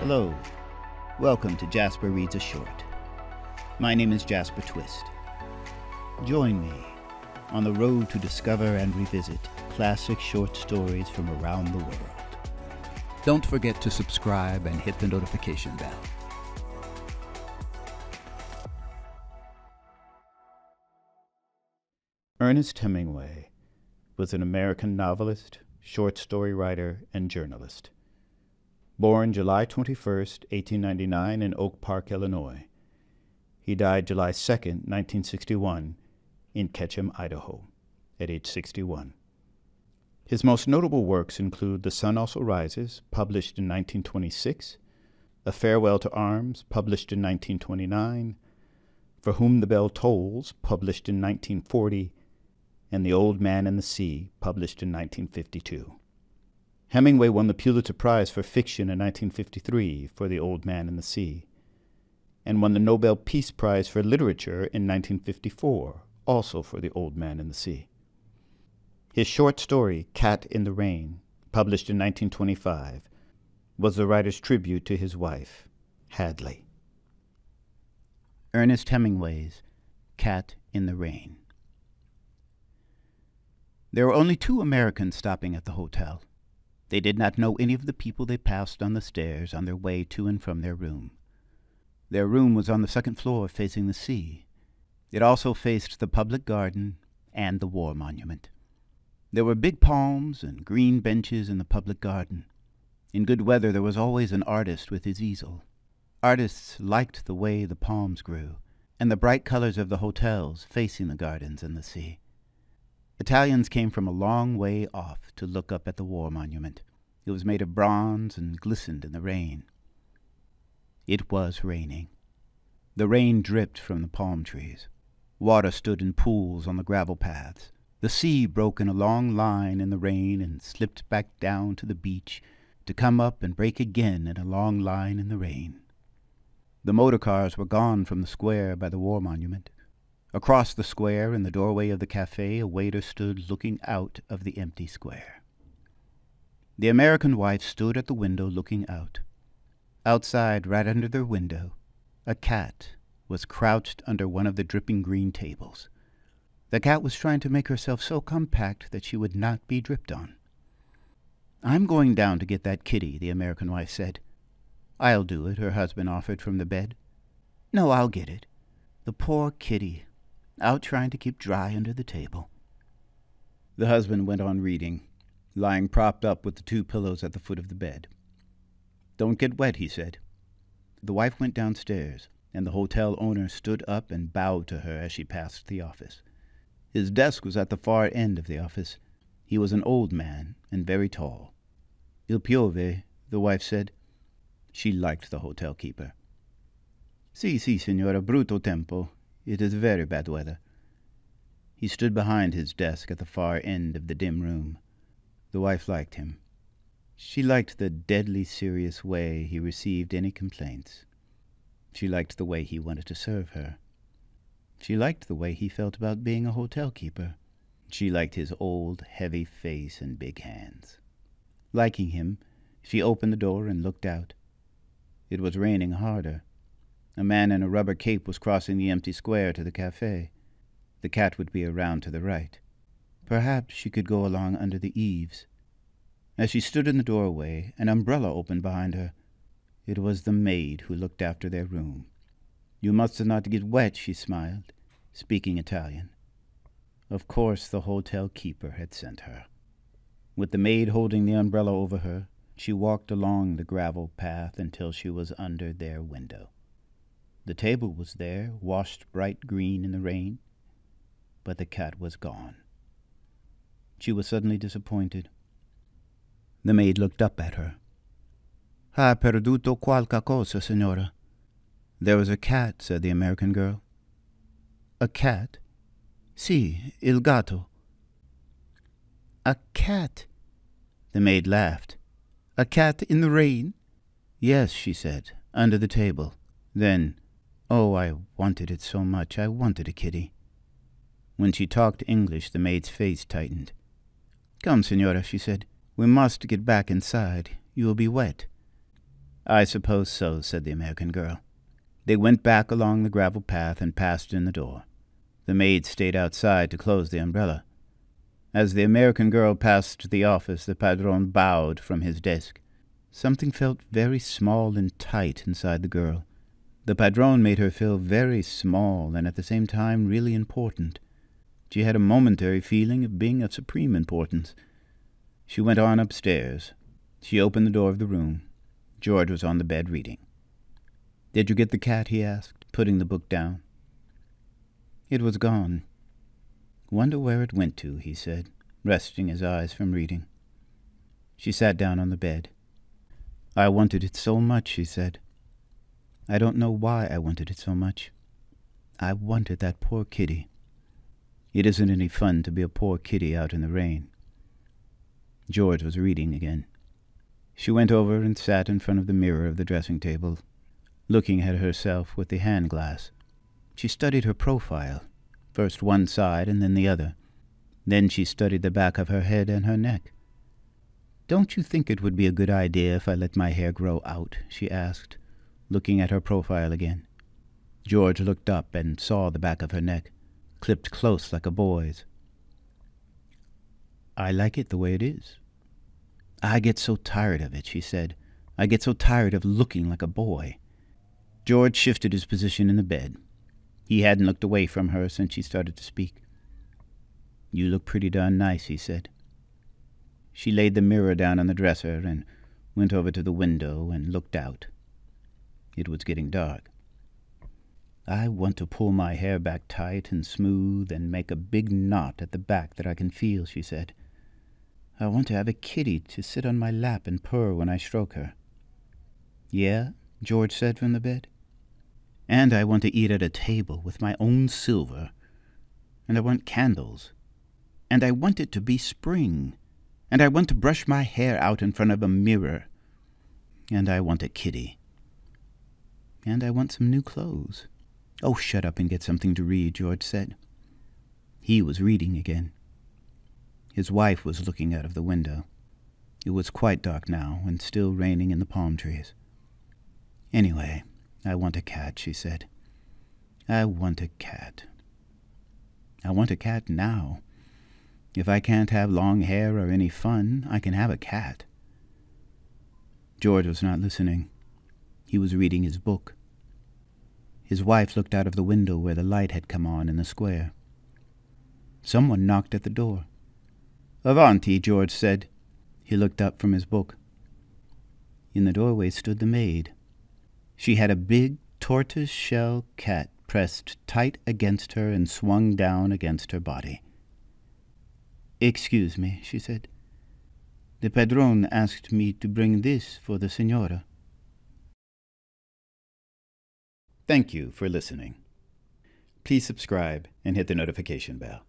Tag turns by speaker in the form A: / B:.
A: Hello, welcome to Jasper Reads a Short. My name is Jasper Twist. Join me on the road to discover and revisit classic short stories from around the world.
B: Don't forget to subscribe and hit the notification bell.
A: Ernest Hemingway was an American novelist, short story writer, and journalist. Born July 21, 1899 in Oak Park, Illinois. He died July 2, 1961 in Ketchum, Idaho, at age 61. His most notable works include The Sun Also Rises, published in 1926, A Farewell to Arms, published in 1929, For Whom the Bell Tolls, published in 1940, and The Old Man and the Sea, published in 1952. Hemingway won the Pulitzer Prize for Fiction in 1953 for The Old Man and the Sea, and won the Nobel Peace Prize for Literature in 1954, also for The Old Man and the Sea. His short story, Cat in the Rain, published in 1925, was the writer's tribute to his wife, Hadley. Ernest Hemingway's Cat in the Rain. There were only 2 Americans stopping at the hotel. They did not know any of the people they passed on the stairs on their way to and from their room. Their room was on the 2nd floor facing the sea. It also faced the public garden and the war monument. There were big palms and green benches in the public garden. In good weather there was always an artist with his easel. Artists liked the way the palms grew, and the bright colors of the hotels facing the gardens and the sea. Italians came from a long way off to look up at the war monument. It was made of bronze and glistened in the rain. It was raining. The rain dripped from the palm trees. Water stood in pools on the gravel paths. The sea broke in a long line in the rain and slipped back down to the beach to come up and break again in a long line in the rain. The motor cars were gone from the square by the war monument. Across the square, in the doorway of the cafe, a waiter stood looking out of the empty square. The American wife stood at the window looking out. Outside, right under their window, a cat was crouched under one of the dripping green tables. The cat was trying to make herself so compact that she would not be dripped on. "I'm going down to get that kitty," the American wife said. "I'll do it," her husband offered from the bed. "No, I'll get it. The poor kitty, out trying to keep dry under the table." The husband went on reading, lying propped up with the 2 pillows at the foot of the bed. "Don't get wet," he said. The wife went downstairs, and the hotel owner stood up and bowed to her as she passed the office. His desk was at the far end of the office. He was an old man and very tall. "Il piove," the wife said. She liked the hotel keeper. "Si, signora, brutto tempo. It is very bad weather." He stood behind his desk at the far end of the dim room. The wife liked him. She liked the deadly serious way he received any complaints. She liked the way he wanted to serve her. She liked the way he felt about being a hotel keeper. She liked his old, heavy face and big hands. Liking him, she opened the door and looked out. It was raining harder. A man in a rubber cape was crossing the empty square to the cafe. The cat would be around to the right. Perhaps she could go along under the eaves. As she stood in the doorway, an umbrella opened behind her. It was the maid who looked after their room. "You must not get wet," she smiled, speaking Italian. Of course the hotel keeper had sent her. With the maid holding the umbrella over her, she walked along the gravel path until she was under their window. The table was there, washed bright green in the rain, but the cat was gone. She was suddenly disappointed. The maid looked up at her. "Ha perduto qualche cosa, signora?" "There was a cat," said the American girl. "A cat?" "Si, il gatto." "A cat?" The maid laughed. "A cat in the rain?" "Yes," she said, "under the table." Then, "Oh, I wanted it so much. I wanted a kitty." When she talked English, the maid's face tightened. "Come, signora," she said. "We must get back inside. You will be wet." "I suppose so," said the American girl. They went back along the gravel path and passed in the door. The maid stayed outside to close the umbrella. As the American girl passed the office, the padrone bowed from his desk. Something felt very small and tight inside the girl. The padrone made her feel very small and at the same time really important. She had a momentary feeling of being of supreme importance. She went on upstairs. She opened the door of the room. George was on the bed reading. "Did you get the cat?" he asked, putting the book down. "It was gone. Wonder where it went to," he said, resting his eyes from reading. She sat down on the bed. "I wanted it so much," she said. "I don't know why I wanted it so much. I wanted that poor kitty. It isn't any fun to be a poor kitty out in the rain." George was reading again. She went over and sat in front of the mirror of the dressing table, looking at herself with the hand glass. She studied her profile, first one side and then the other. Then she studied the back of her head and her neck. "Don't you think it would be a good idea if I let my hair grow out?" she asked, looking at her profile again. George looked up and saw the back of her neck, clipped close like a boy's. "I like it the way it is. I get so tired of it," she said. "I get so tired of looking like a boy." George shifted his position in the bed. He hadn't looked away from her since she started to speak. "You look pretty darn nice," he said. She laid the mirror down on the dresser and went over to the window and looked out. It was getting dark. "I want to pull my hair back tight and smooth and make a big knot at the back that I can feel," she said. "I want to have a kitty to sit on my lap and purr when I stroke her." "Yeah?" George said from the bed. "And I want to eat at a table with my own silver. And I want candles. And I want it to be spring. And I want to brush my hair out in front of a mirror. And I want a kitty. And I want some new clothes." "Oh, shut up and get something to read," George said. He was reading again. His wife was looking out of the window. It was quite dark now and still raining in the palm trees. "Anyway, I want a cat," she said. "I want a cat. I want a cat now. If I can't have long hair or any fun, I can have a cat." George was not listening. He was reading his book. His wife looked out of the window where the light had come on in the square. Someone knocked at the door. "Avanti," George said. He looked up from his book. In the doorway stood the maid. She had a big tortoise-shell cat pressed tight against her and swung down against her body. "Excuse me," she said. "The padrone asked me to bring this for the signora." Thank you for listening. Please subscribe and hit the notification bell.